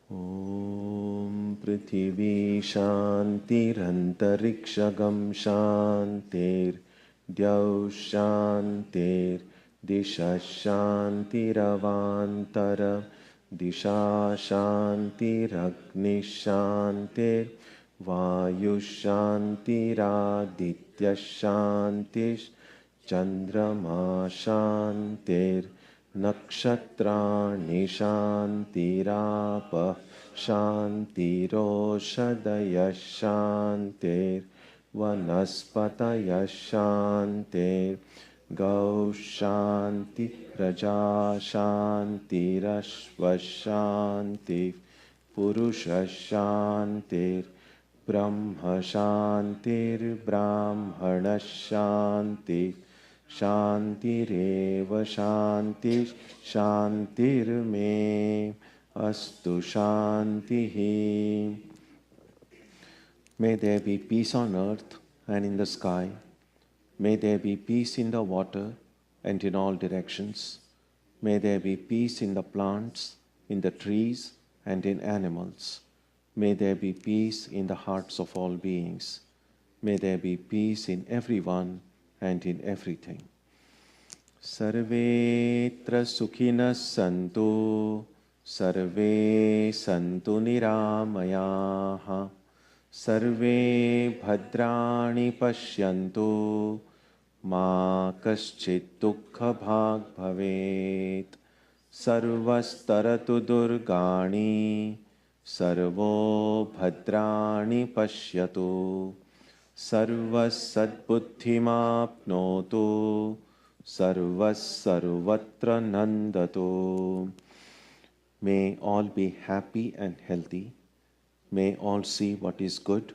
Om Prithvi Shantirantariksha Shantir Dyav Shantir Disha Shantiravantara Disha Shantiragni Shantir Vayu Shantiraditya Shantish Chandrama Shantir Nakshatrani Shantirapa Shantiroshadaya Shantir Vanaspataya Shantir Gau Shanti Praja Shantirashva Shanti Purusha Shantir Brahma Shantir Brahmana Shanti Shantireva Shanti Shantirme Astu Shantihi. May there be peace on earth and in the sky. May there be peace in the water and in all directions. May there be peace in the plants, in the trees, and in animals. May there be peace in the hearts of all beings. May there be peace in everyone and in everything. Sarvetra sukhinas santu, sarve santu niramayaha, sarve bhadrani pashyantu, ma kaschit dukkha bhag bhavet, sarvastaratu durgani, sarvo bhadrani pashyatu, sarvasadbuddhimapnotu, sarvasarvatra nandatu. May all be happy and healthy. May all see what is good,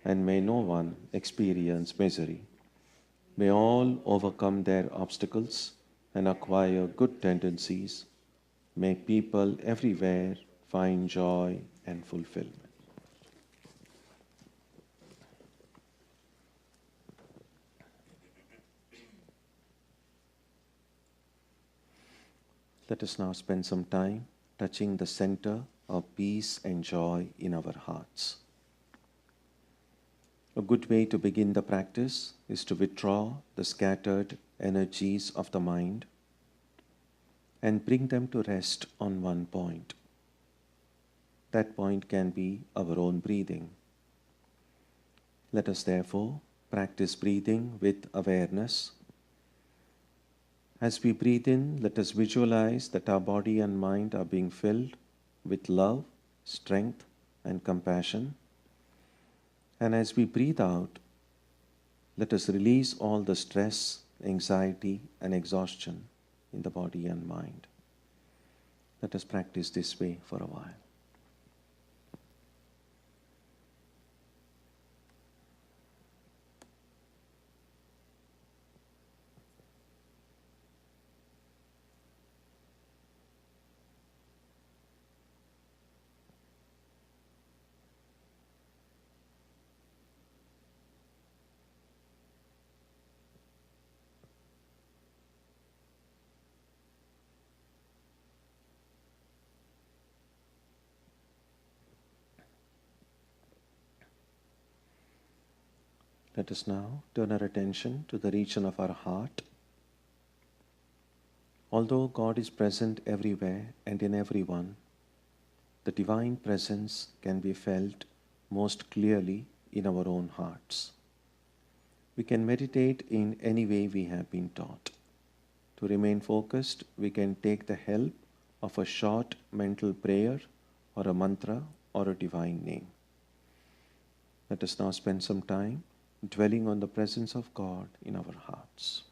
and may no one experience misery. May all overcome their obstacles and acquire good tendencies. May people everywhere find joy and fulfillment. Let us now spend some time touching the center of peace and joy in our hearts. A good way to begin the practice is to withdraw the scattered energies of the mind and bring them to rest on one point. That point can be our own breathing. Let us therefore practice breathing with awareness. As we breathe in, let us visualize that our body and mind are being filled with love, strength, and compassion. And as we breathe out, let us release all the stress, anxiety, and exhaustion in the body and mind. Let us practice this way for a while. Let us now turn our attention to the region of our heart. Although God is present everywhere and in everyone, the divine presence can be felt most clearly in our own hearts. We can meditate in any way we have been taught. To remain focused, we can take the help of a short mental prayer or a mantra or a divine name. Let us now spend some time dwelling on the presence of God in our hearts.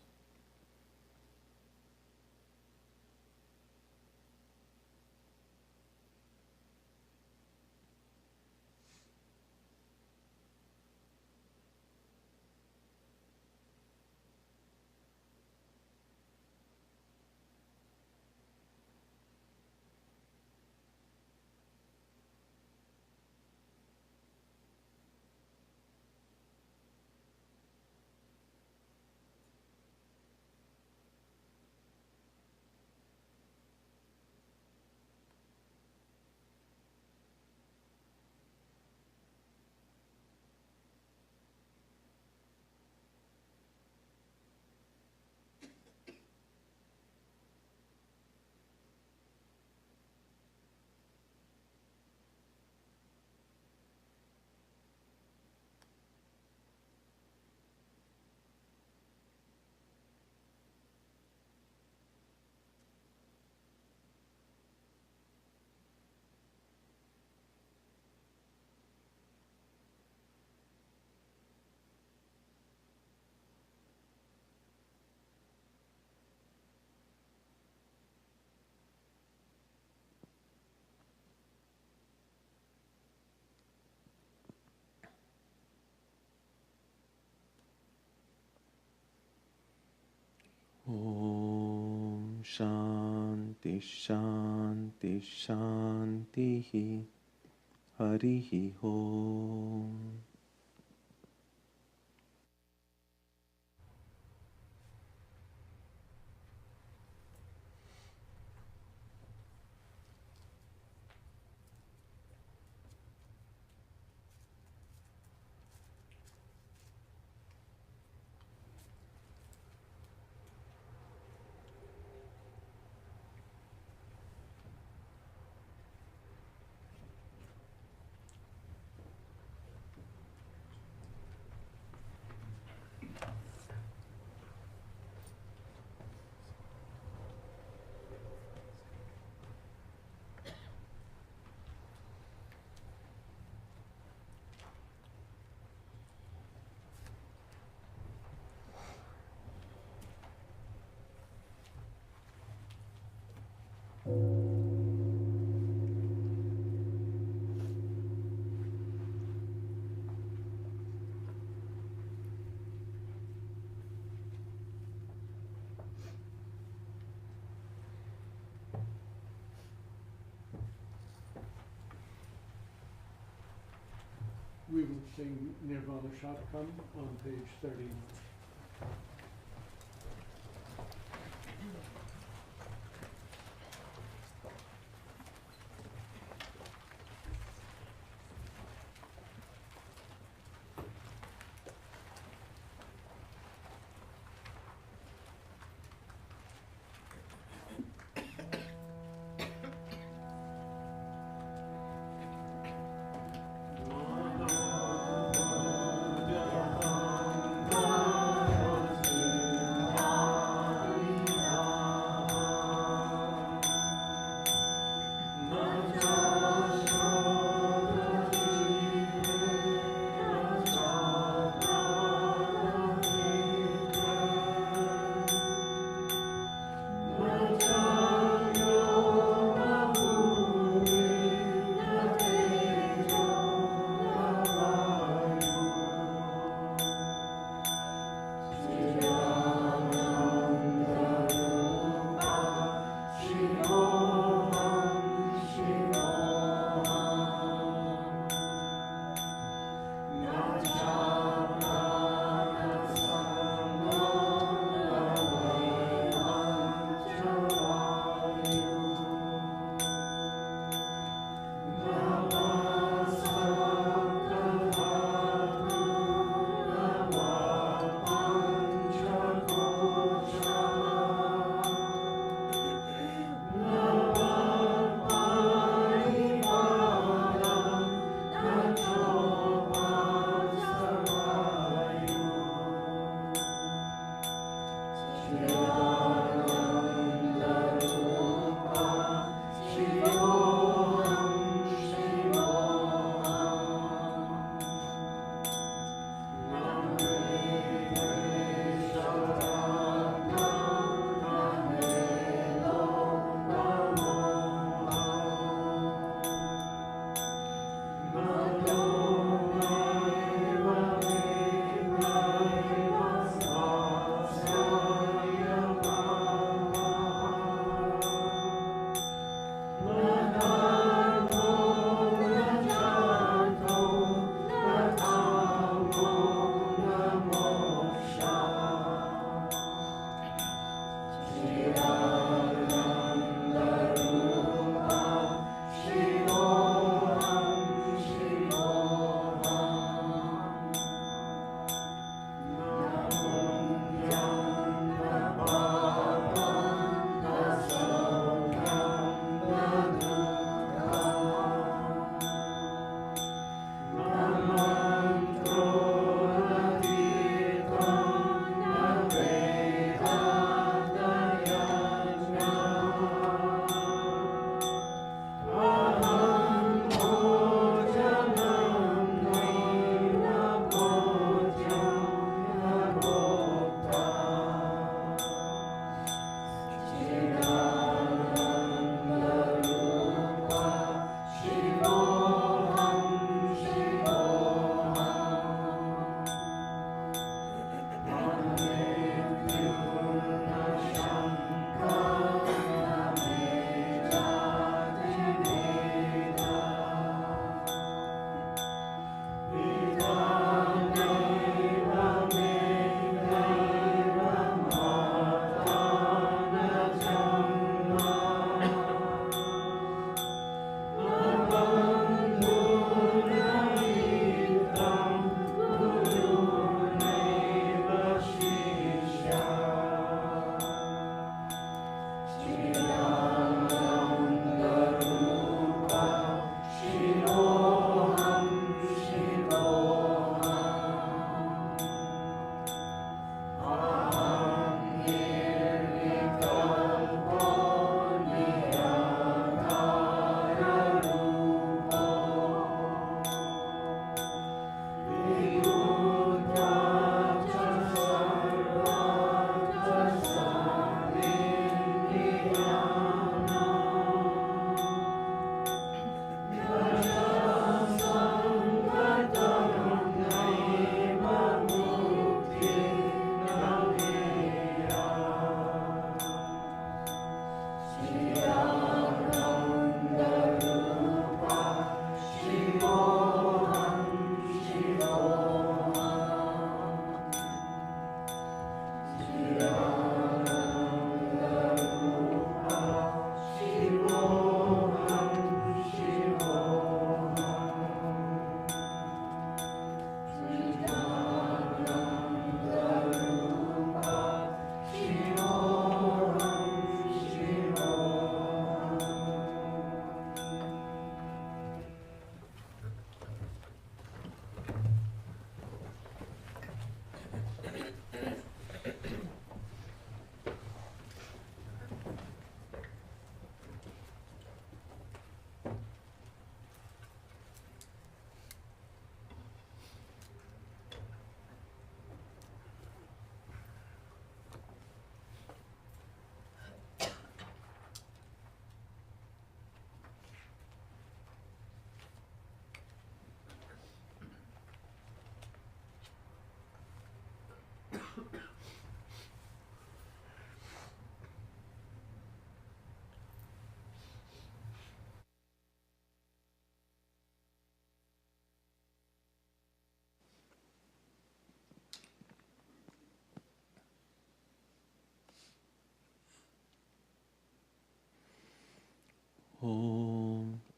Shanti Shanti Shanti Harihi Om. We will sing Nirvana Shatakam on page 31.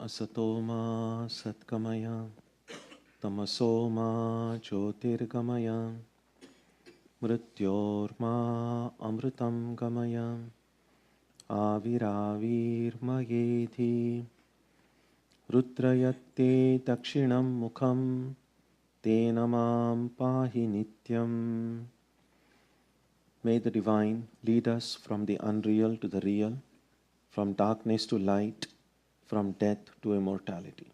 Asatoma Satkamaya Tamasoma Jyotirgamaya Mrityorma Amritam Gamaya Aviravirmayedhi Rudrayatte Dakshinam Mukham Tenamam Pahi Nityam. May the Divine lead us from the unreal to the real, from darkness to light, from death to immortality.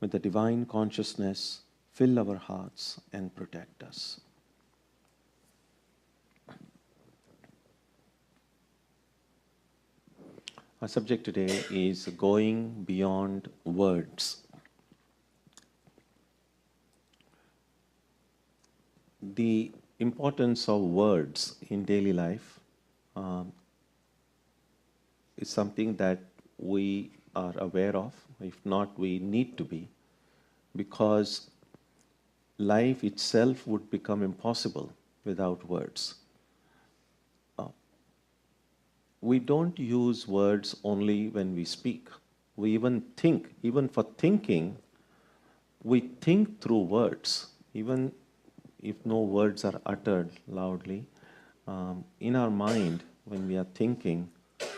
May the Divine Consciousness fill our hearts and protect us. Our subject today is going beyond words. The importance of words in daily life is something that we are aware of. If not, we need to be, because life itself would become impossible without words. We don't use words only when we speak. We even think. Even for thinking, we think through words. Even if no words are uttered loudly, in our mind, when we are thinking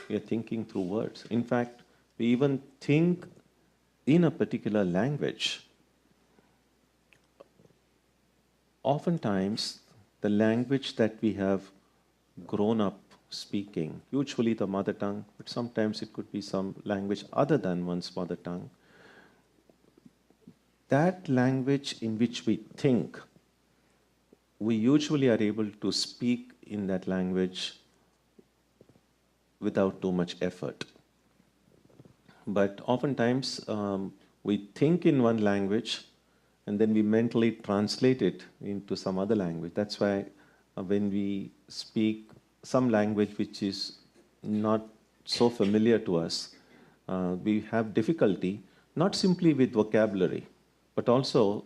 through words. In fact, we even think in a particular language. Oftentimes, the language that we have grown up speaking, usually the mother tongue, but sometimes it could be some language other than one's mother tongue, that language in which we think, we usually are able to speak in that language without too much effort. But oftentimes we think in one language and then we mentally translate it into some other language. That's why when we speak some language which is not so familiar to us, we have difficulty, not simply with vocabulary, but also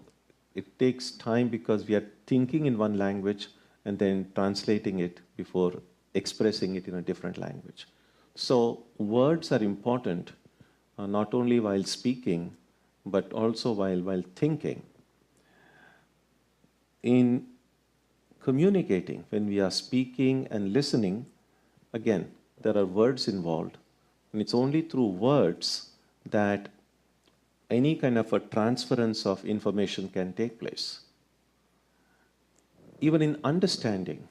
it takes time because we are thinking in one language and then translating it before expressing it in a different language. So words are important, not only while speaking, but also while thinking. In communicating, when we are speaking and listening, again, there are words involved, and it's only through words that any kind of a transference of information can take place. Even in understanding,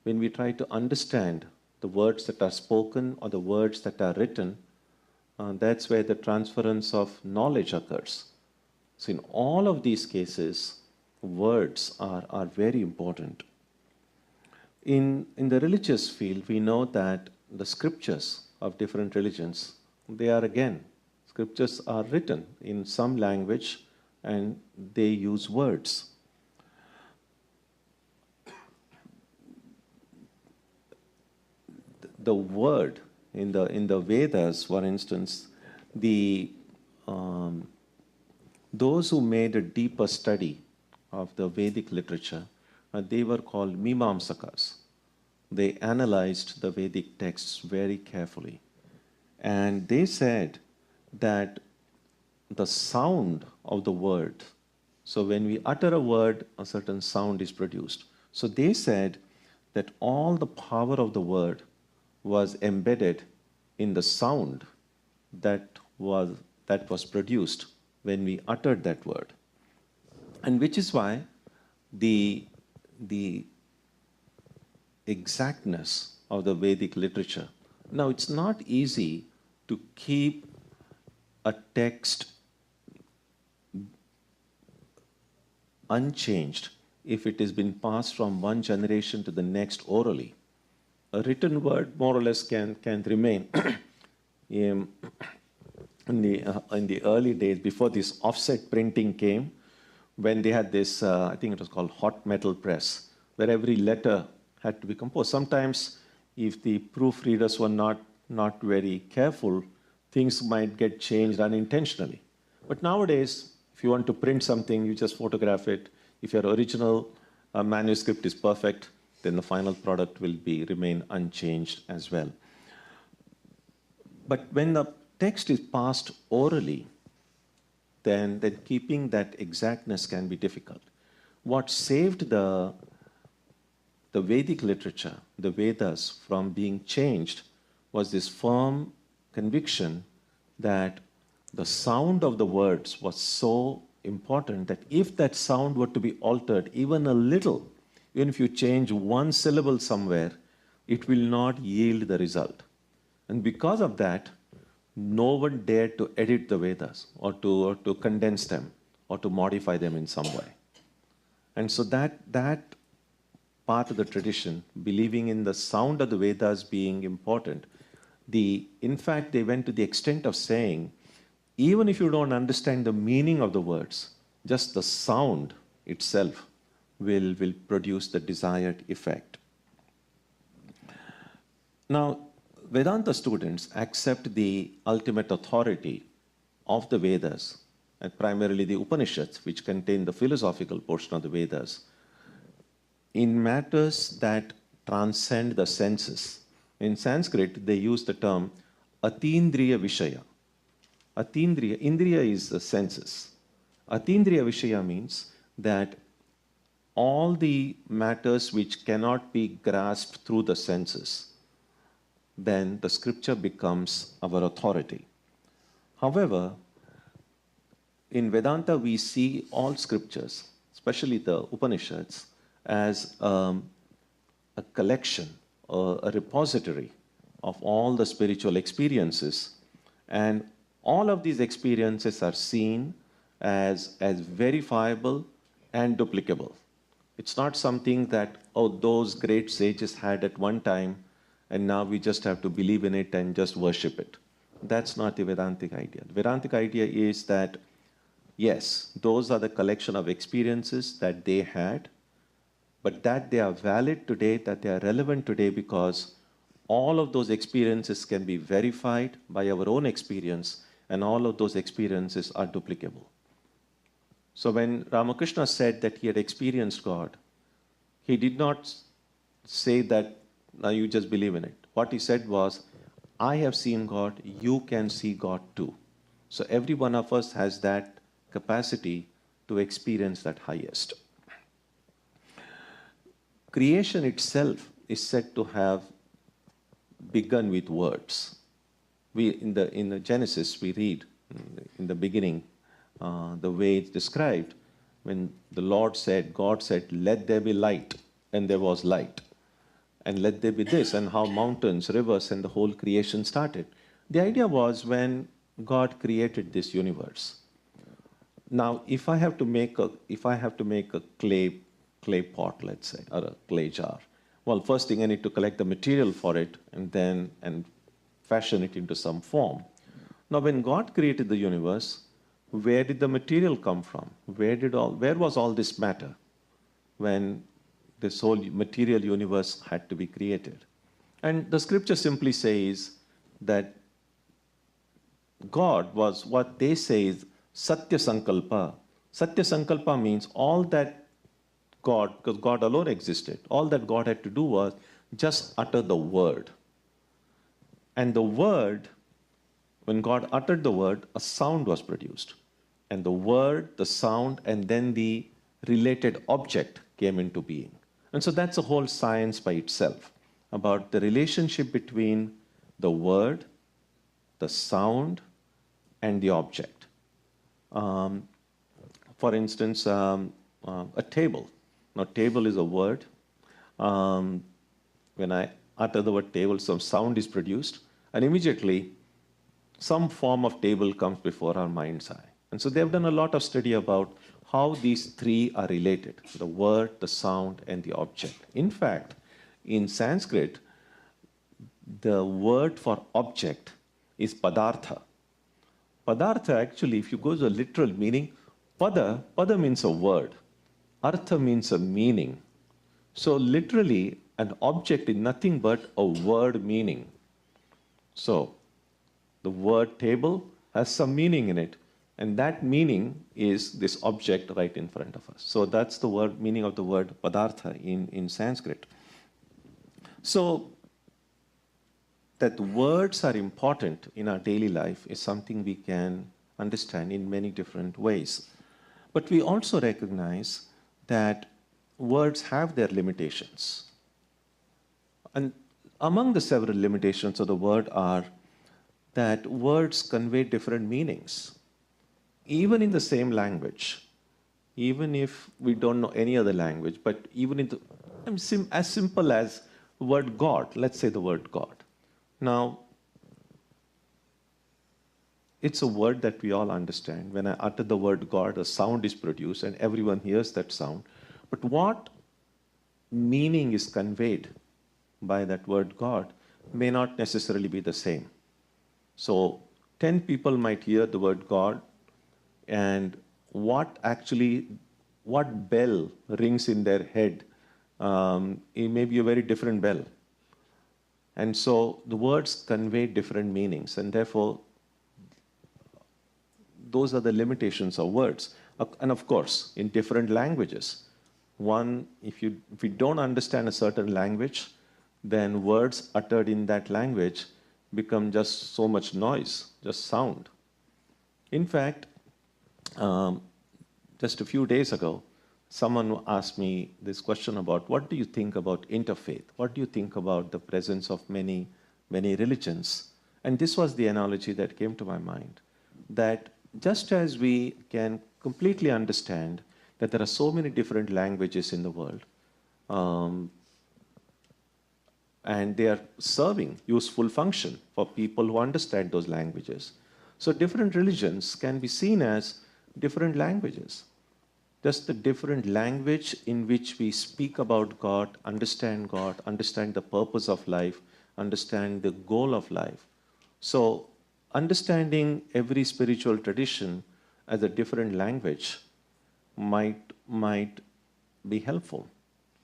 when we try to understand the words that are spoken or the words that are written, that's where the transference of knowledge occurs. So in all of these cases, words are very important. In the religious field, we know that the scriptures of different religions, scriptures are written in some language and they use words. The word in the Vedas, for instance, those who made a deeper study of the Vedic literature, they were called Mimamsakas. They analyzed the Vedic texts very carefully. And they said that the sound of the word, so when we utter a word, a certain sound is produced. So they said that all the power of the word was embedded in the sound that was produced when we uttered that word. And which is why the exactness of the Vedic literature. Now, it's not easy to keep a text unchanged if it has been passed from one generation to the next orally. A written word more or less can remain. In the early days, before this offset printing came, when they had this, I think it was called hot metal press, where every letter had to be composed. Sometimes, if the proofreaders were not very careful, things might get changed unintentionally. But nowadays, if you want to print something, you just photograph it. If your original manuscript is perfect, then the final product will remain unchanged as well. But when the text is passed orally, then keeping that exactness can be difficult. What saved the Vedic literature, the Vedas, from being changed was this firm conviction that the sound of the words was so important that if that sound were to be altered even a little, even if you change one syllable somewhere, it will not yield the result. And because of that, no one dared to edit the Vedas or to condense them or to modify them in some way. And so that part of the tradition, believing in the sound of the Vedas being important, in fact, they went to the extent of saying, even if you don't understand the meaning of the words, just the sound itself will produce the desired effect. Now, Vedanta students accept the ultimate authority of the Vedas, and primarily the Upanishads, which contain the philosophical portion of the Vedas, in matters that transcend the senses. In Sanskrit, they use the term atindriya vishaya. Indriya is the senses. Atindriya vishaya means that all the matters which cannot be grasped through the senses, then the scripture becomes our authority. However, in Vedanta, we see all scriptures, especially the Upanishads, as a collection, a repository of all the spiritual experiences. And all of these experiences are seen as verifiable and duplicable. It's not something that, oh, those great sages had at one time, and now we just have to believe in it and just worship it. That's not the Vedantic idea. The Vedantic idea is that, yes, those are the collection of experiences that they had, but that they are valid today, that they are relevant today because all of those experiences can be verified by our own experience, and all of those experiences are duplicable. So when Ramakrishna said that he had experienced God, he did not say that now you just believe in it. What he said was, I have seen God, you can see God too. So every one of us has that capacity to experience that highest. Creation itself is said to have begun with words. In the Genesis, we read in the beginning, the way it's described, when the Lord said, God said, let there be light, and there was light. And let there be this, and how mountains, rivers, and the whole creation started. The idea was when God created this universe. Now, if I have to make a clay pot, let's say, or a clay jar, well, first thing I need to collect the material for it, and fashion it into some form. Now, when God created the universe, where did the material come from? Where was all this matter when this whole material universe had to be created? And the scripture simply says that God was, what they say is Satya Sankalpa. Satya Sankalpa means all that God, because God alone existed, all that God had to do was just utter the word. And the word, when God uttered the word, a sound was produced. And the word, the sound, and then the related object came into being. And so that's a whole science by itself about the relationship between the word, the sound, and the object. For instance, a table. Now, table is a word. When I utter the word table, some sound is produced, and immediately some form of table comes before our mind's eye. And so they've done a lot of study about how these three are related, the word, the sound, and the object. In fact, in Sanskrit, the word for object is padartha. Padartha, actually, if you go to the literal meaning, pada means a word. Artha means a meaning. So literally, an object is nothing but a word meaning. So the word table has some meaning in it, and that meaning is this object right in front of us. So that's the word meaning of the word padartha in Sanskrit. So that words are important in our daily life is something we can understand in many different ways. But we also recognize that words have their limitations. And among the several limitations of the word are that words convey different meanings, even in the same language, even if we don't know any other language, but even in as simple as the word God, let's say the word God. Now, it's a word that we all understand. When I utter the word God, a sound is produced and everyone hears that sound. But what meaning is conveyed by that word God may not necessarily be the same. So 10 people might hear the word God, and what bell rings in their head, it may be a very different bell. And so the words convey different meanings, and therefore those are the limitations of words. And of course, in different languages, if we don't understand a certain language, then words uttered in that language become just so much noise, just sound. In fact, just a few days ago, someone asked me this question about, what do you think about interfaith? What do you think about the presence of many religions? And this was the analogy that came to my mind, that just as we can completely understand that there are so many different languages in the world, and they are serving useful function for people who understand those languages. So different religions can be seen as different languages. Just the different language in which we speak about God, understand the purpose of life, understand the goal of life. So understanding every spiritual tradition as a different language might be helpful.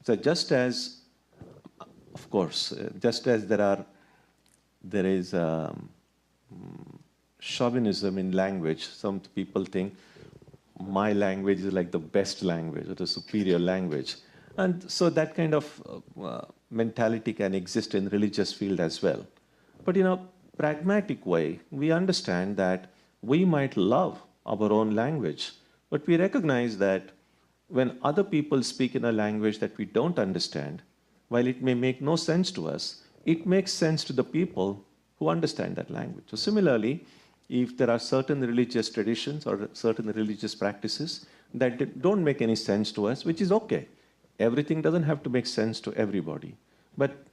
So just as, of course, just as there is chauvinism in language, some people think my language is like the best language or the superior language. And so that kind of mentality can exist in religious field as well. But in a pragmatic way, we understand that we might love our own language, but we recognize that when other people speak in a language that we don't understand, while it may make no sense to us, it makes sense to the people who understand that language. So similarly, if there are certain religious traditions or certain religious practices that don't make any sense to us, which is okay. Everything doesn't have to make sense to everybody. But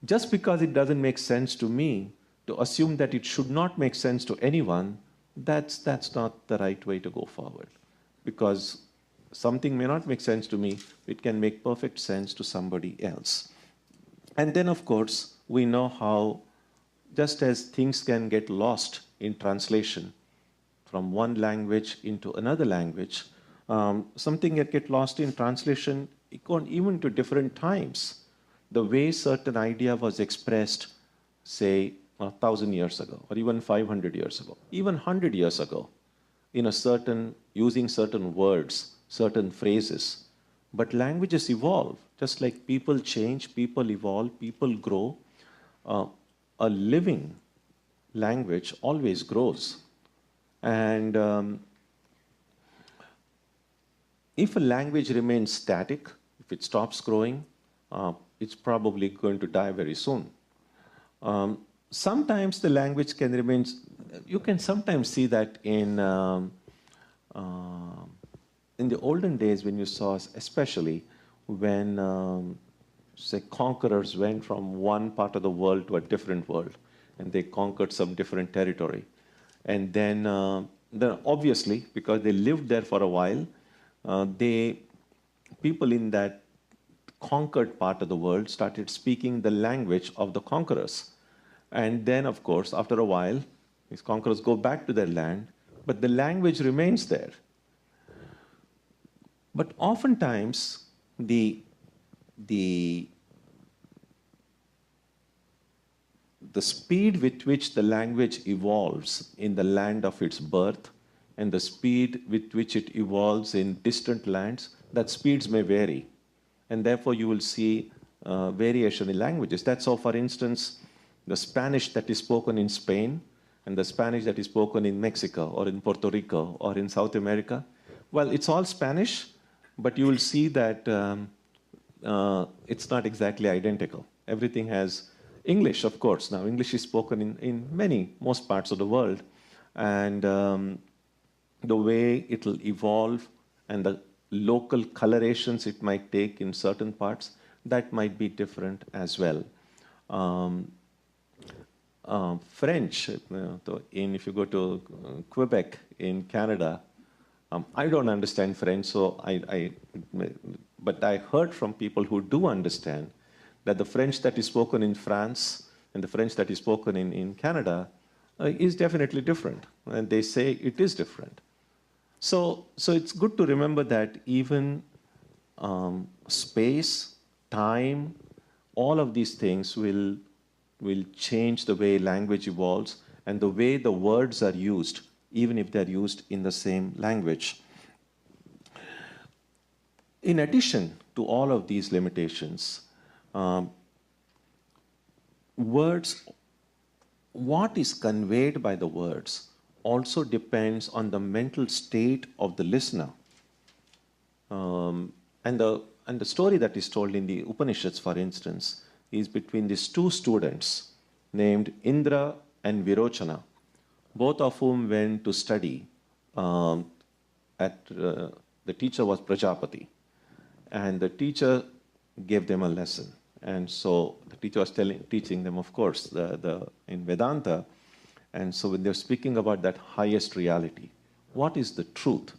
just because it doesn't make sense to me, to assume that it should not make sense to anyone, that's not the right way to go forward. Because something may not make sense to me, it can make perfect sense to somebody else. And then, of course, we know how, just as things can get lost in translation from one language into another language, something can get lost in translation even to different times. The way certain idea was expressed, say, 1,000 years ago, or even 500 years ago, even 100 years ago, using certain words, certain phrases. But languages evolve, just like people change, people evolve, people grow. A living language always grows. And if a language remains static, if it stops growing, it's probably going to die very soon. Sometimes the language can remain, you can sometimes see that in the olden days when you saw, especially when, say, conquerors went from one part of the world to a different world, and they conquered some different territory. And then obviously, because they lived there for a while, people in that conquered part of the world started speaking the language of the conquerors. And then, of course, after a while, these conquerors go back to their land, but the language remains there. But oftentimes, the speed with which the language evolves in the land of its birth and the speed with which it evolves in distant lands, that speeds may vary. And therefore, you will see variation in languages. That's how, for instance, the Spanish that is spoken in Spain and the Spanish that is spoken in Mexico or in Puerto Rico or in South America, well, it's all Spanish, but you will see that it's not exactly identical. Everything has English, of course. Now, English is spoken in most parts of the world. And the way it will evolve and the local colorations it might take in certain parts, that might be different as well. French, if you go to Quebec in Canada, I don't understand French, so but I heard from people who do understand that the French that is spoken in France and the French that is spoken in Canada is definitely different. And they say it is different. So it's good to remember that even space, time, all of these things will change the way language evolves and the way the words are used, even if they're used in the same language. In addition to all of these limitations, words, what is conveyed by the words also depends on the mental state of the listener. And the story that is told in the Upanishads, for instance, is between these two students named Indra and Virochana, both of whom went to study the teacher was Prajapati. And the teacher gave them a lesson. And so the teacher was teaching them, of course, in Vedanta. And so when they're speaking about that highest reality, what is the truth?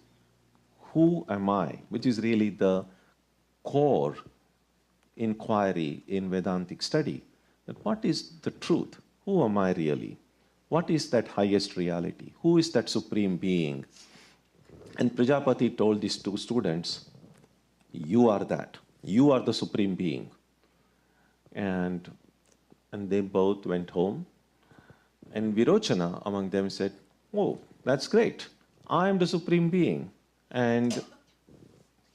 Who am I? Which is really the core inquiry in Vedantic study. That what is the truth? Who am I really? What is that highest reality? Who is that supreme being? And Prajapati told these two students, you are that. You are the supreme being. And they both went home. And Virochana among them said, oh, that's great. I am the supreme being. And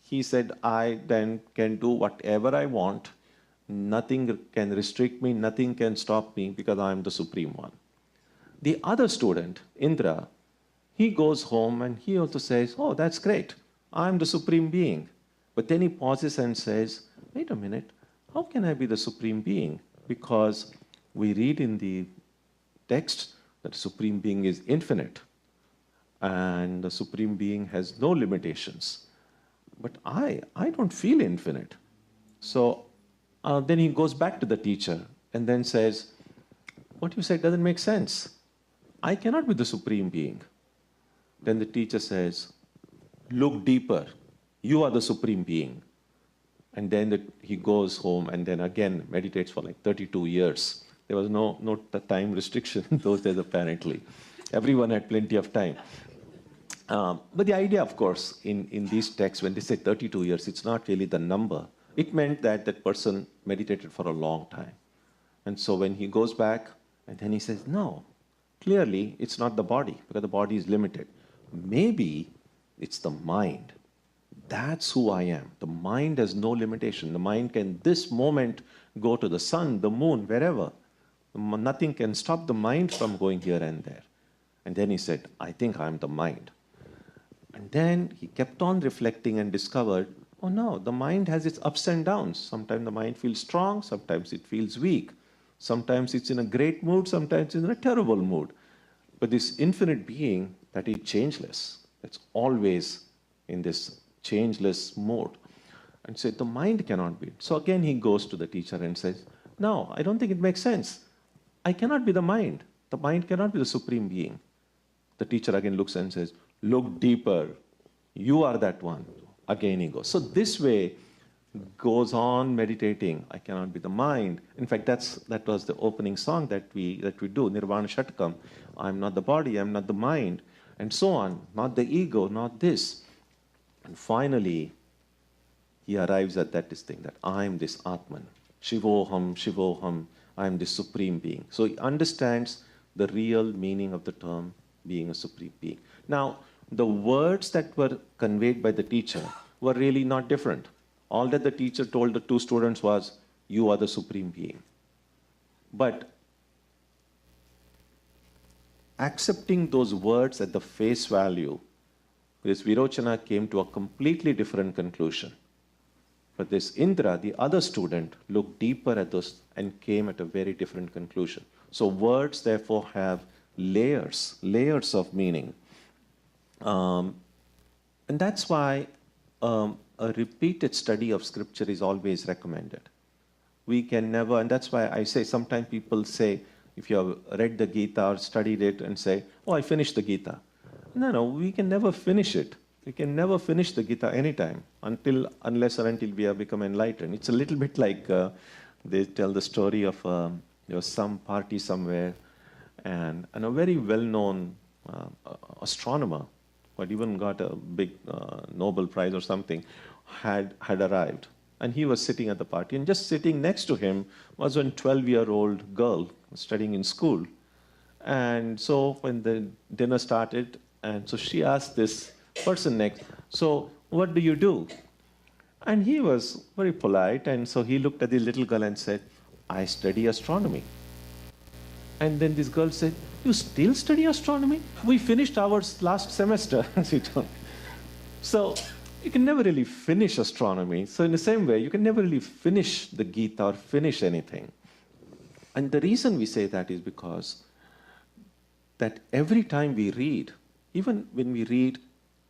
he said, I then can do whatever I want. Nothing can restrict me. Nothing can stop me because I am the supreme one. The other student, Indra, he goes home and he also says, oh, that's great. I am the supreme being. But then he pauses and says, wait a minute. How can I be the supreme being? Because we read in the text that the supreme being is infinite and the supreme being has no limitations. But I don't feel infinite. So then he goes back to the teacher and then says, what you said doesn't make sense. I cannot be the supreme being. Then the teacher says, look deeper. You are the supreme being. And then he goes home and then again meditates for like 32 years. There was no time restriction in those days, apparently. Everyone had plenty of time. But the idea, of course, in these texts, when they say 32 years, it's not really the number. It meant that that person meditated for a long time. And so when he goes back, and then he says, no, clearly it's not the body, because the body is limited. Maybe it's the mind. That's who I am. The mind has no limitation. The mind can, this moment, go to the sun, the moon, wherever. Nothing can stop the mind from going here and there. And then he said, I think I'm the mind. And then he kept on reflecting and discovered, oh no, the mind has its ups and downs. Sometimes the mind feels strong, sometimes it feels weak. Sometimes it's in a great mood, sometimes it's in a terrible mood. But this infinite being, that is changeless. That's always in this changeless mode. And said, the mind cannot be. So again he goes to the teacher and says, no, I don't think it makes sense. I cannot be the mind. The mind cannot be the supreme being. The teacher again looks and says, look deeper. You are that one. Again he goes. So this way goes on meditating. I cannot be the mind. In fact, that was the opening song that we do, Nirvana Shatakam. I'm not the body, I'm not the mind, and so on. Not the ego, not this. And finally, he arrives at that thing, that I'm this Atman. Shivoham, Shivoham, I'm the supreme being. So he understands the real meaning of the term being a supreme being. Now, the words that were conveyed by the teacher were really not different. All that the teacher told the two students was, you are the supreme being. But accepting those words at the face value, this Virochana came to a completely different conclusion. But this Indra, the other student, looked deeper at those and came at a very different conclusion. So words therefore have layers of meaning. And that's why a repeated study of scripture is always recommended. We can never, and that's why I say, sometimes people say, if you have read the Gita or studied it and say, oh, I finished the Gita. No, we can never finish it. We can never finish the Gita anytime, unless or until we have become enlightened. It's a little bit like they tell the story of some party somewhere, and a very well-known astronomer, who had even got a big Nobel Prize or something, had arrived. And he was sitting at the party, and just sitting next to him was a 12-year-old girl studying in school. And so when the dinner started, and so she asked this person next, so what do you do? And he was very polite, and so he looked at the little girl and said, I study astronomy. And then this girl said, you still study astronomy? We finished ours last semester. So you can never really finish astronomy. So in the same way, you can never really finish the Gita or finish anything. And the reason we say that is because that every time we read, even when we read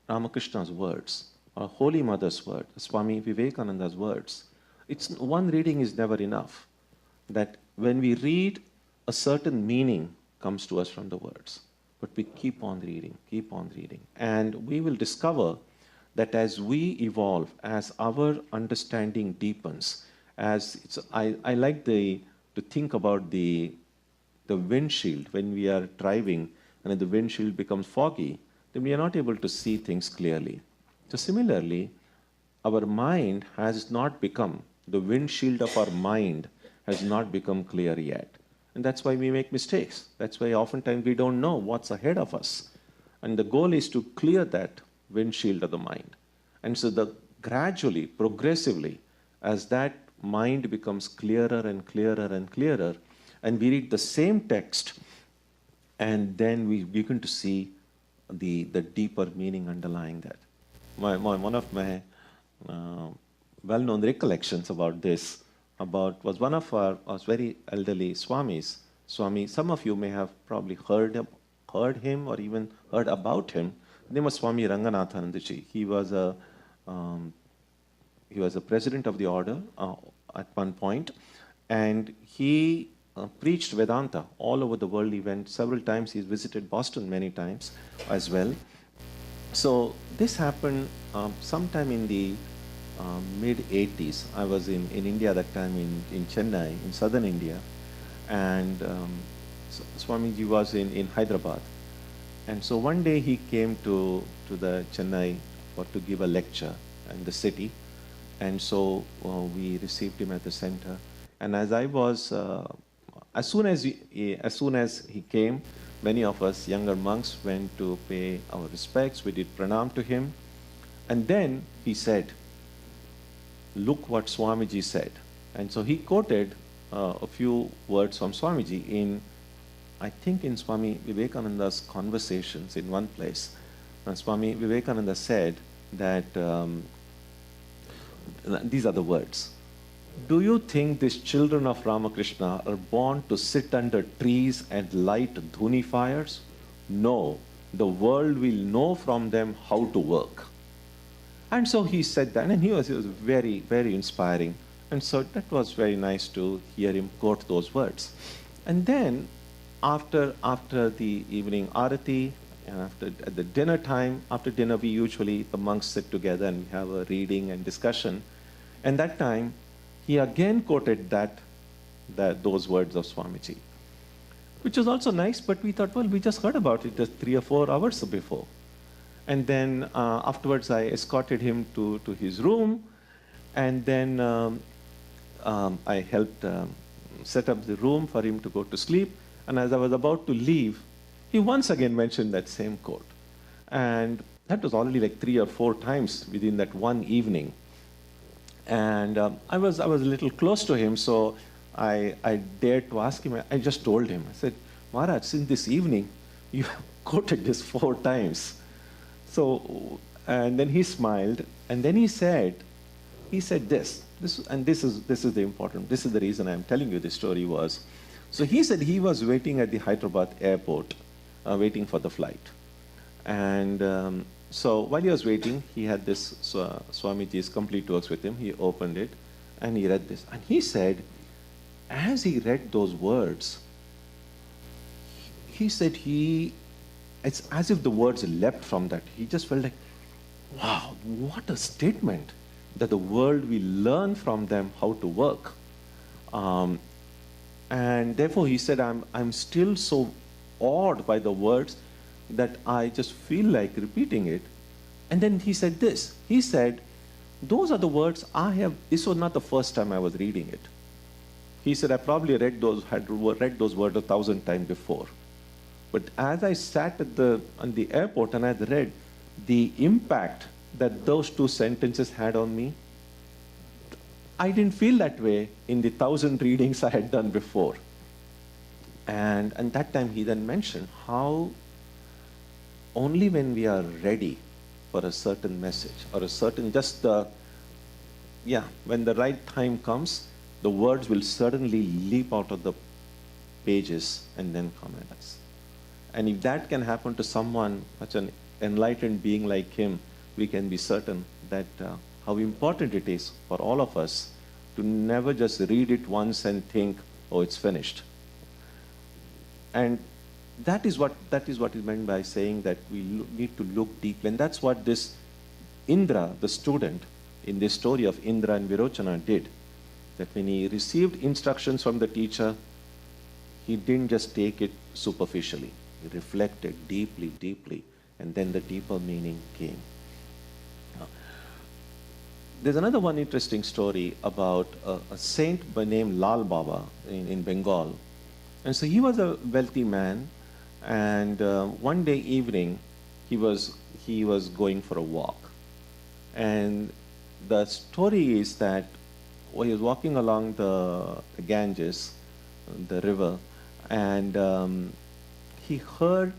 Ramakrishna's words, or Holy Mother's words, Swami Vivekananda's words, one reading is never enough. That when we read, a certain meaning comes to us from the words. But we keep on reading. And we will discover that as we evolve, as our understanding deepens, I like to think about the windshield when we are driving and the windshield becomes foggy, then we are not able to see things clearly. So similarly, our mind has not become, the windshield of our mind has not become clear yet. And that's why we make mistakes. That's why oftentimes we don't know what's ahead of us. And the goal is to clear that windshield of the mind. And so gradually, progressively, as that mind becomes clearer and clearer and clearer, and we read the same text, and then we begin to see the deeper meaning underlying that. One of my well-known recollections about this was one of our very elderly Swamis. Some of you may have probably heard him or even heard about him. His name was Swami Ranganathanandaji. He was a president of the order at one point, and he preached Vedanta all over the world. He went several times. He's visited Boston many times as well. So this happened sometime in the mid-80s. I was in India that time, in Chennai, in southern India. And Swamiji was in Hyderabad. And so one day he came to the Chennai to give a lecture in the city. And so we received him at the center. And as soon as he came, many of us younger monks went to pay our respects. We did pranam to him. And then he said, look what Swamiji said. And so he quoted a few words from Swamiji I think in Swami Vivekananda's conversations in one place. Swami Vivekananda said that, these are the words, do you think these children of Ramakrishna are born to sit under trees and light dhuni fires? No, the world will know from them how to work. And so he said that, and he was very, very inspiring. And so that was very nice to hear him quote those words. And then after the evening arati, and at the dinner time, after dinner the monks sit together and we have a reading and discussion. And that time, he again quoted those words of Swamiji, which was also nice, but we thought, well, we just heard about it just 3 or 4 hours before. And then afterwards, I escorted him to his room, and then I helped set up the room for him to go to sleep. And as I was about to leave, he once again mentioned that same quote. And that was already like 3 or 4 times within that one evening. And I was a little close to him, so I dared to ask him. I just told him, I said, Maharaj, since this evening, You have quoted this 4 times. So, and then he smiled, and then he said this is the important, this is the reason I'm telling you this story was, so he said he was waiting at the Hyderabad airport, waiting for the flight. And so while he was waiting, he had this Swamiji's complete works with him. He opened it, and he read this. And he said, as he read those words, he said it's as if the words leapt from that. He just felt like, wow, what a statement, that the world will learn from them how to work. And therefore he said, I'm still so awed by the words that I just feel like repeating it. And then he said this. He said, those are the words this was not the first time I was reading it. He said, I probably had read those words 1,000 times before. But as I sat on the airport and I had read the impact that those 2 sentences had on me, I didn't feel that way in the 1,000 readings I had done before. And that time he then mentioned how only when we are ready for a certain message or a certain, when the right time comes, the words will suddenly leap out of the pages and then come at us. And if that can happen to someone, such an enlightened being like him, we can be certain that how important it is for all of us to never just read it once and think, oh, it's finished. And that is what is meant by saying that we need to look deeply. And that's what this Indra, the student, in this story of Indra and Virochana did. That when he received instructions from the teacher, he didn't just take it superficially. He reflected deeply, deeply, and then the deeper meaning came. There's another one interesting story about a saint by name Lal Baba in Bengal. And so he was a wealthy man, and one day evening he was going for a walk. And the story is that while he was walking along the Ganges, the river, and he heard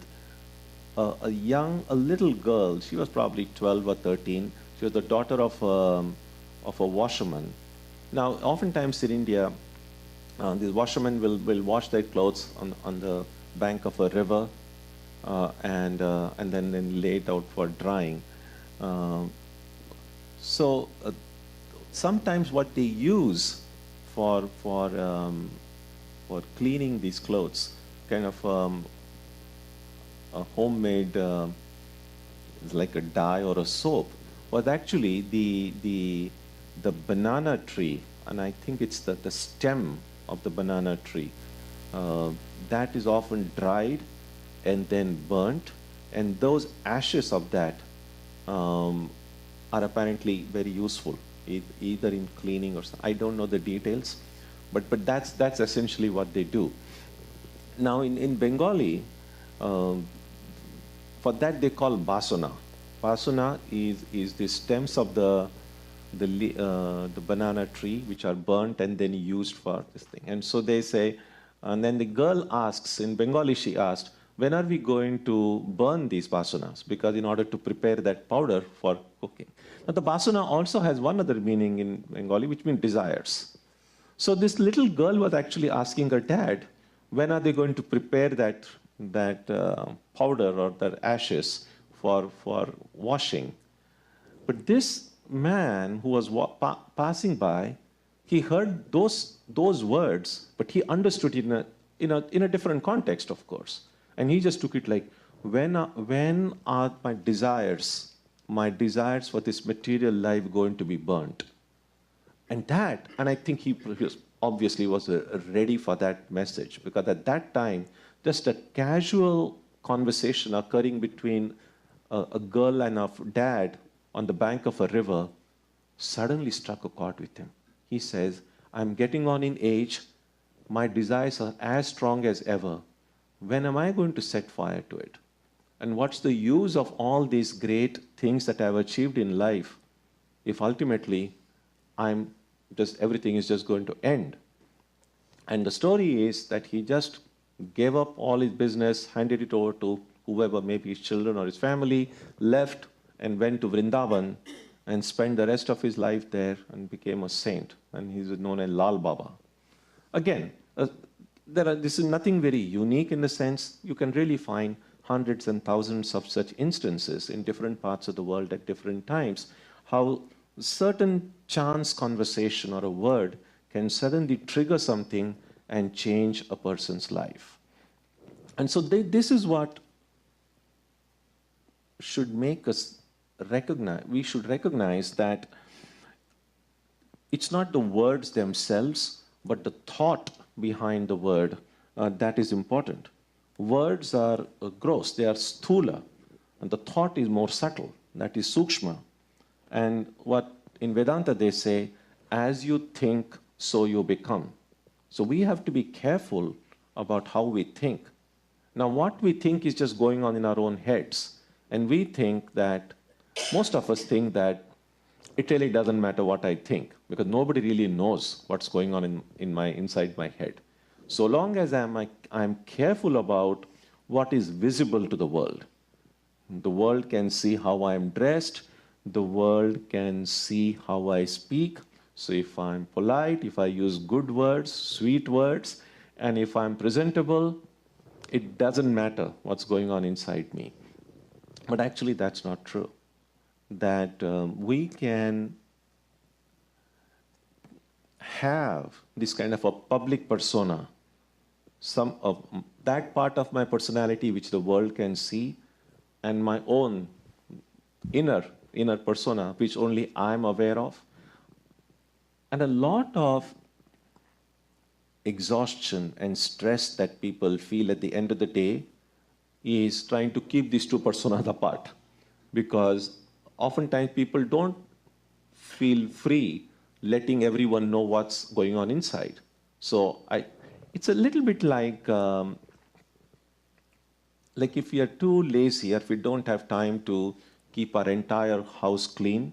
a little girl. She was probably 12 or 13. She was the daughter of a washerman. Now, oftentimes in India, these washermen will wash their clothes on the bank of a river and then lay it out for drying. So sometimes what they use for cleaning these clothes, kind of a homemade, like a dye or a soap, was actually the banana tree, and I think it's the stem of the banana tree. That is often dried and then burnt, and those ashes of that are apparently very useful, either in cleaning or something. I don't know the details, but that's essentially what they do. Now in Bengali, for that they call basuna. Basuna is the stems of the banana tree, which are burnt and then used for this thing. And so they say, and then the girl asks, in Bengali she asked, when are we going to burn these basunas? Because in order to prepare that powder for cooking. Now the basuna also has one other meaning in Bengali, which means desires. So this little girl was actually asking her dad, when are they going to prepare that powder or that ashes for washing? But this man who was passing by, he heard those words, but he understood it in a different context, of course. And he just took it like, when are my desires for this material life going to be burnt? And I think he obviously was ready for that message, because at that time, just a casual conversation occurring between a girl and her dad on the bank of a river suddenly struck a chord with him. He says, I'm getting on in age, my desires are as strong as ever. When am I going to set fire to it? And what's the use of all these great things that I've achieved in life if ultimately everything is just going to end? And the story is that he just gave up all his business, handed it over to whoever, maybe his children or his family, left and went to Vrindavan and spent the rest of his life there and became a saint. And he's known as Lal Baba. Again, this is nothing very unique in the sense you can really find hundreds and thousands of such instances in different parts of the world at different times, how certain chance conversation or a word can suddenly trigger something and change a person's life. And so this is what should make us recognize, we should recognize that it's not the words themselves, but the thought behind the word that is important. Words are gross, they are sthula, and the thought is more subtle, that is sukshma. And what in Vedanta they say, as you think, so you become. So we have to be careful about how we think. Now what we think is just going on in our own heads. And we think that, most of us think that it really doesn't matter what I think, because nobody really knows what's going on inside my head. So long as I'm careful about what is visible to the world. The world can see how I'm dressed, the world can see how I speak. So if I'm polite, if I use good words, sweet words, and if I'm presentable, it doesn't matter what's going on inside me. But actually that's not true. That we can have this kind of a public persona, some of that part of my personality which the world can see, and my own inner persona which only I'm aware of. And a lot of exhaustion and stress that people feel at the end of the day is trying to keep these two personas apart. Because oftentimes people don't feel free letting everyone know what's going on inside. So it's a little bit like if we are too lazy, or if we don't have time to keep our entire house clean,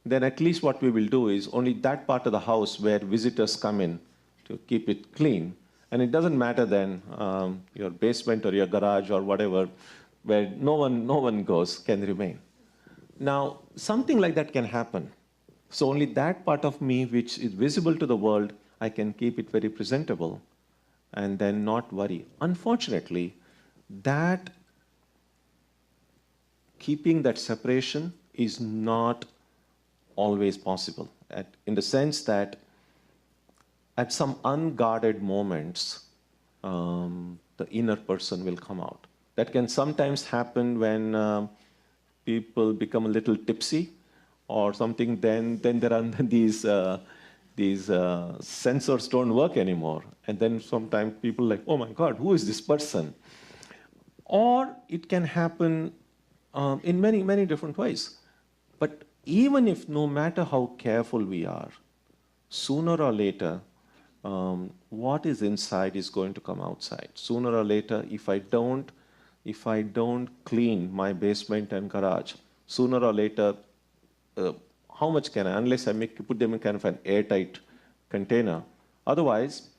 then at least what we will do is only that part of the house where visitors come in to keep it clean. And it doesn't matter then, your basement or your garage or whatever, where no one goes, can remain. Now, something like that can happen. So only that part of me which is visible to the world, I can keep it very presentable and then not worry. Unfortunately, that keeping that separation is not always possible, in the sense that at some unguarded moments, the inner person will come out. That can sometimes happen when people become a little tipsy or something, then there are these sensors don't work anymore. And then sometimes people like, oh my God, who is this person? Or it can happen in many, many different ways. But even if no matter how careful we are, sooner or later, what is inside is going to come outside. Sooner or later, if I don't clean my basement and garage, sooner or later, how much can I, unless I put them in kind of an airtight container. Otherwise,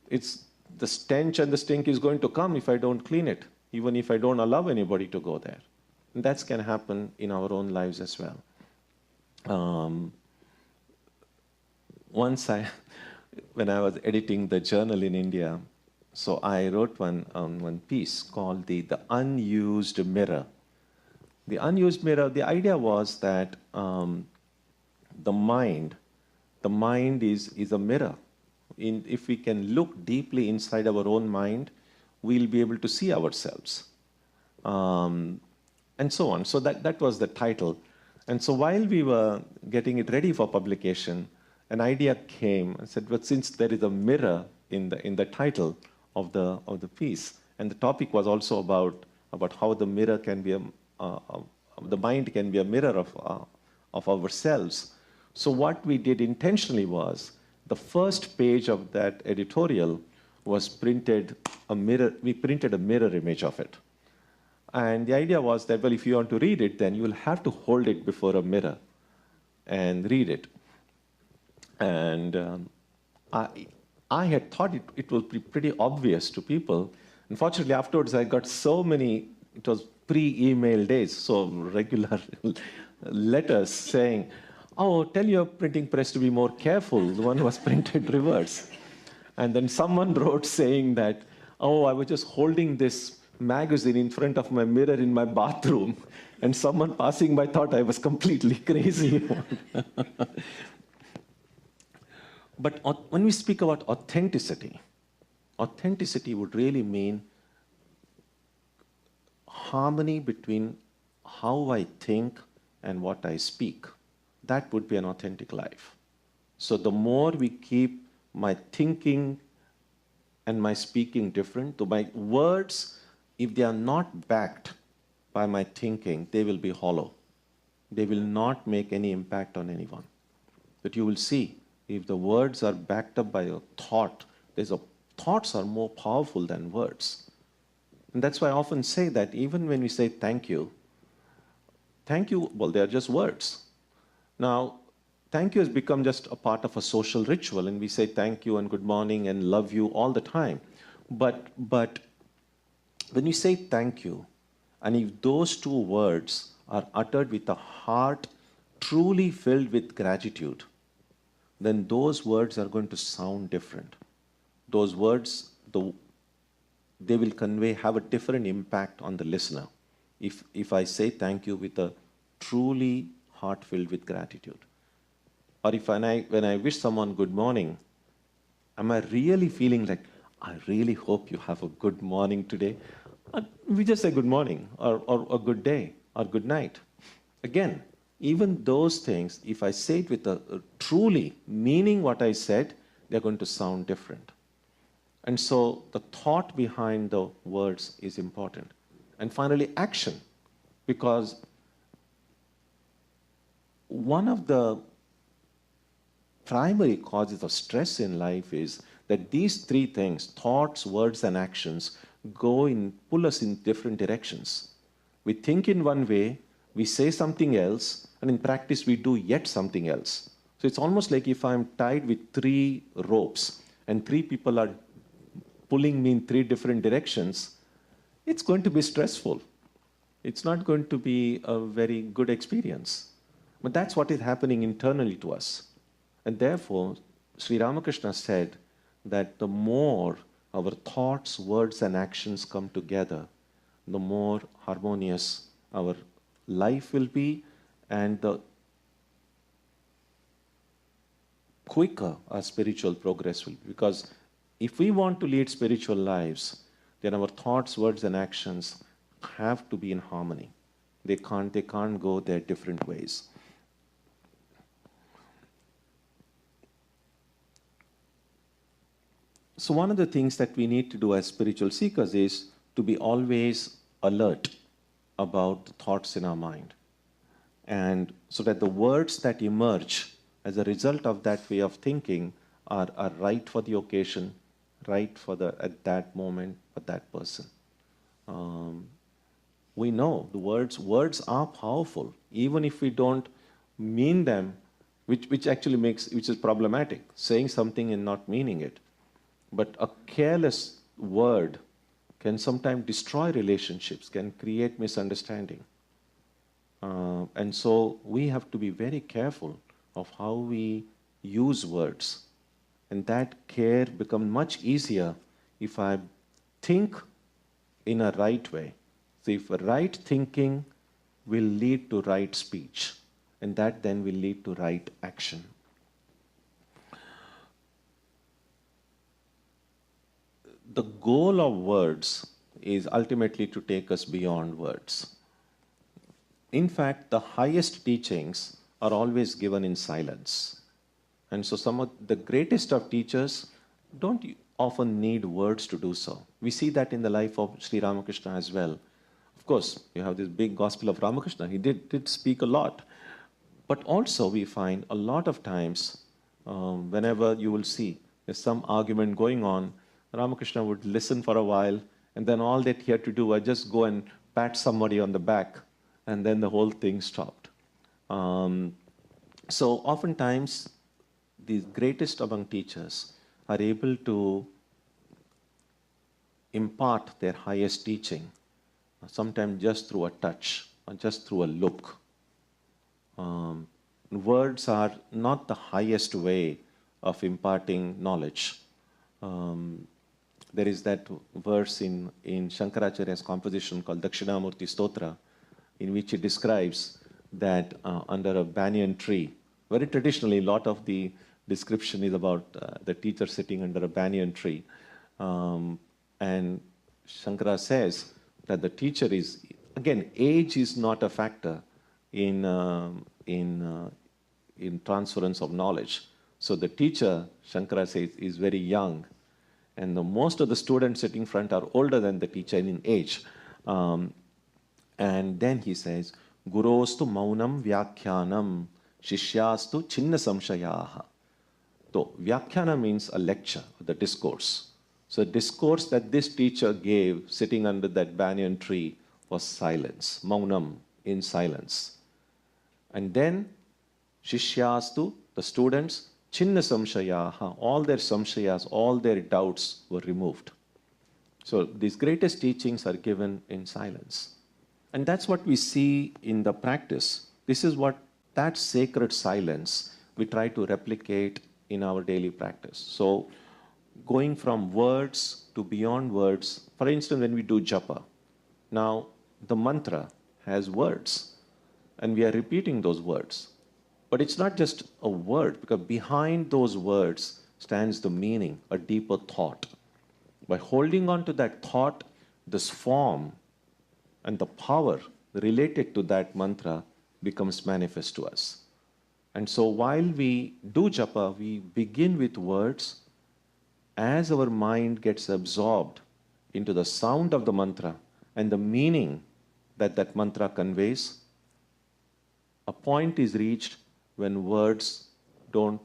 it's the stench and the stink is going to come if I don't clean it, even if I don't allow anybody to go there. And that can happen in our own lives as well. Once when I was editing the journal in India, so I wrote one piece called the unused mirror. The unused mirror, the idea was that the mind is a mirror. If we can look deeply inside our own mind, we'll be able to see ourselves. And so on. So that was the title. And so while we were getting it ready for publication, an idea came and said, but since there is a mirror in the title of the piece, and the topic was also about how the mirror can be the mind can be a mirror of ourselves. So what we did intentionally was, the first page of that editorial was printed a mirror. We printed a mirror image of it. And the idea was that, well, if you want to read it, then you will have to hold it before a mirror and read it. And I had thought it would be pretty obvious to people. Unfortunately, afterwards, I got so many, it was pre-email days, so regular letters saying, oh, tell your printing press to be more careful. The one was printed reverse. And then someone wrote saying that, oh, I was just holding this magazine in front of my mirror in my bathroom, and someone passing by thought I was completely crazy. But when we speak about authenticity, authenticity would really mean harmony between how I think and what I speak. That would be an authentic life. So the more we keep my thinking and my speaking different, so my words, if they are not backed by my thinking, they will be hollow. They will not make any impact on anyone. But you will see, if the words are backed up by a thought, thoughts are more powerful than words. And that's why I often say that even when we say thank you, well, they are just words. Now, thank you has become just a part of a social ritual, and we say thank you and good morning and love you all the time. But when you say thank you, and if those two words are uttered with a heart truly filled with gratitude, then those words are going to sound different. Those words, they will have a different impact on the listener if I say thank you with a truly heart filled with gratitude. Or if when I wish someone good morning, am I really feeling like, I really hope you have a good morning today? We just say good morning, or a good day, or good night. Again, even those things, if I say it with a truly meaning what I said, they're going to sound different. And so the thought behind the words is important. And finally, action. Because one of the primary causes of stress in life is that these three things, thoughts, words, and actions, pull us in different directions. We think in one way, we say something else, and in practice we do yet something else. So it's almost like if I'm tied with 3 ropes and 3 people are pulling me in 3 different directions, it's going to be stressful. It's not going to be a very good experience. But that's what is happening internally to us. And therefore, Sri Ramakrishna said that the more our thoughts, words, and actions come together, the more harmonious our life will be, and the quicker our spiritual progress will be. Because if we want to lead spiritual lives, then our thoughts, words, and actions have to be in harmony. They can't go their different ways. So one of the things that we need to do as spiritual seekers is to be always alert about the thoughts in our mind. And so that the words that emerge as a result of that way of thinking are right for the occasion, right at that moment for that person. We know the words are powerful, even if we don't mean them, which is problematic, saying something and not meaning it. But a careless word can sometimes destroy relationships, can create misunderstanding. And so we have to be very careful of how we use words. And that care becomes much easier if I think in a right way. So if right thinking will lead to right speech, and that then will lead to right action. The goal of words is ultimately to take us beyond words. In fact, the highest teachings are always given in silence. And so some of the greatest of teachers don't often need words to do so. We see that in the life of Sri Ramakrishna as well. Of course, you have this big gospel of Ramakrishna. He did speak a lot. But also we find a lot of times, whenever you will see there's some argument going on, Ramakrishna would listen for a while, and then all that he had to do was just go and pat somebody on the back, and then the whole thing stopped. So oftentimes, the greatest among teachers are able to impart their highest teaching, sometimes just through a touch or just through a look. Words are not the highest way of imparting knowledge. There is that verse in Shankaracharya's composition called Dakshinamurti Stotra, in which he describes that under a banyan tree, very traditionally, a lot of the description is about the teacher sitting under a banyan tree. And Shankara says that the teacher is, again, age is not a factor in transference of knowledge. So the teacher, Shankara says, is very young. And most of the students sitting in front are older than the teacher in age. And then he says, Gurostu maunam vyakhyanam shishyastu chinna samshayaha. So vyakhyana means a lecture, the discourse. So the discourse that this teacher gave sitting under that banyan tree was silence, maunam, in silence. And then shishyastu, the students, chinna samshayaha, all their samshayas, all their doubts were removed. So these greatest teachings are given in silence. And that's what we see in the practice. This is what that sacred silence we try to replicate in our daily practice. So going from words to beyond words, for instance, when we do japa, now the mantra has words and we are repeating those words. But it's not just a word, because behind those words stands the meaning, a deeper thought. By holding on to that thought, this form and the power related to that mantra becomes manifest to us. And so while we do japa, we begin with words. As our mind gets absorbed into the sound of the mantra and the meaning that that mantra conveys, a point is reached when words are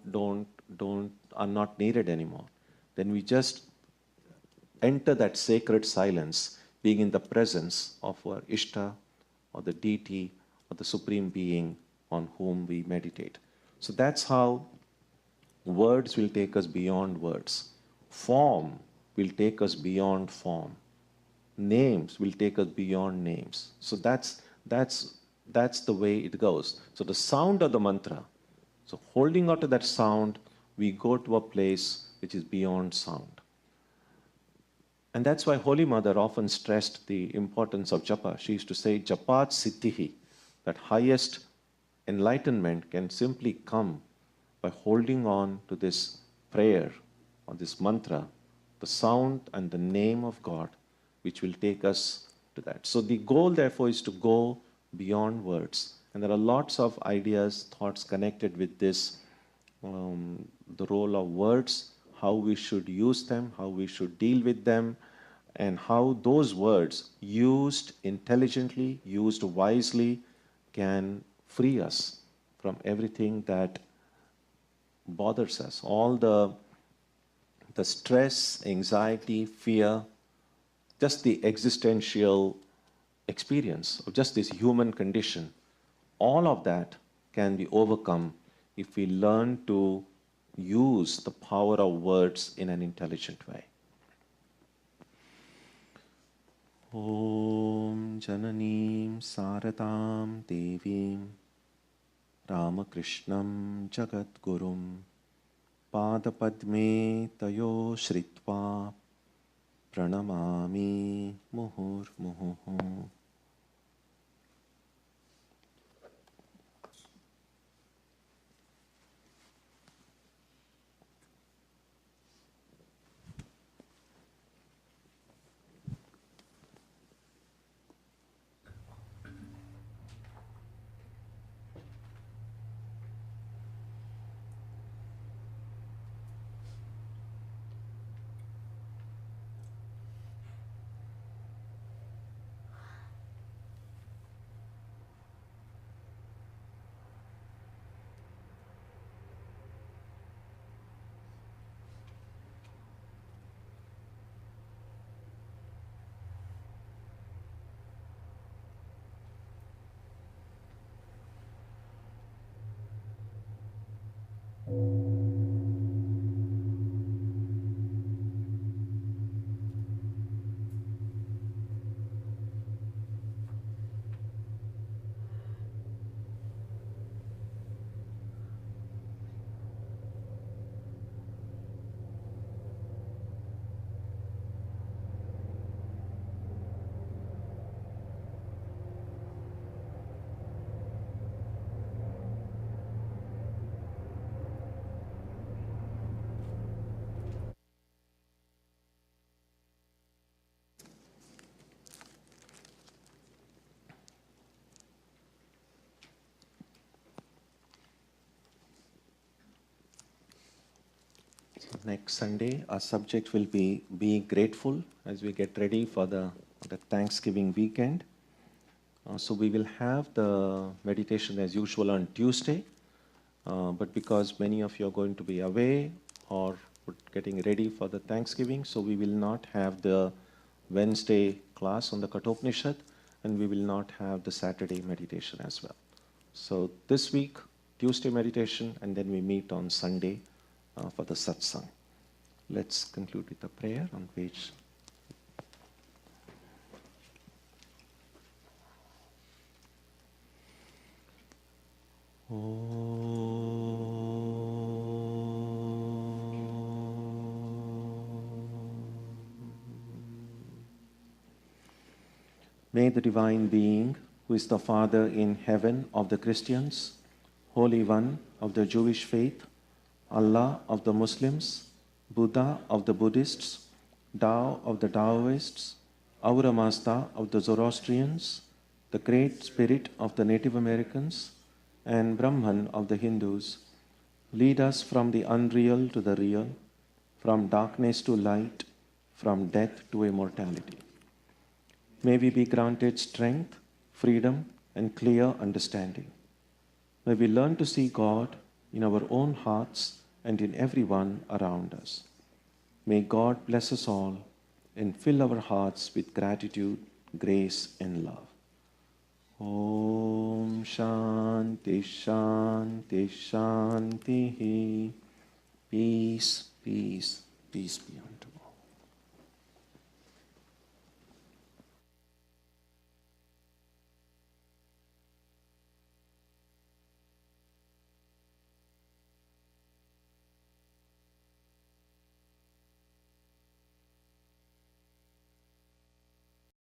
not needed anymore. Then we just enter that sacred silence, being in the presence of our Ishta or the deity or the Supreme Being on whom we meditate. So that's how words will take us beyond words. Form will take us beyond form. Names will take us beyond names. So that's the way it goes. So the sound of the mantra, so holding on to that sound, we go to a place which is beyond sound. And that's why Holy Mother often stressed the importance of japa. She used to say, japat siddhihi, that highest enlightenment can simply come by holding on to this prayer or this mantra, the sound and the name of God, which will take us to that. So the goal, therefore, is to go beyond words. And there are lots of ideas, thoughts connected with this, the role of words, how we should use them, how we should deal with them, and how those words, used intelligently, used wisely, can free us from everything that bothers us. All the stress, anxiety, fear, just the existential experience of just this human condition, all of that can be overcome if we learn to use the power of words in an intelligent way. Om Jananim Saratam Devim Ramakrishnam Jagadgurum Padapadme Tayo Shritva Pranamami Muhur Muhuhu. Next Sunday, our subject will be being grateful as we get ready for the Thanksgiving weekend. So we will have the meditation as usual on Tuesday, but because many of you are going to be away or getting ready for the Thanksgiving, so we will not have the Wednesday class on the Kathopanishad, and we will not have the Saturday meditation as well. So this week, Tuesday meditation, and then we meet on Sunday for the Satsang. Let's conclude with a prayer on page. May the Divine Being, who is the Father in heaven of the Christians, Holy One of the Jewish faith, Allah of the Muslims, Buddha of the Buddhists, Tao of the Taoists, Ahura Mazda of the Zoroastrians, the Great Spirit of the Native Americans, and Brahman of the Hindus, lead us from the unreal to the real, from darkness to light, from death to immortality. May we be granted strength, freedom, and clear understanding. May we learn to see God in our own hearts and in everyone around us. May God bless us all and fill our hearts with gratitude, grace, and love. Om Shanti Shanti Shanti. Peace, peace, peace be on you.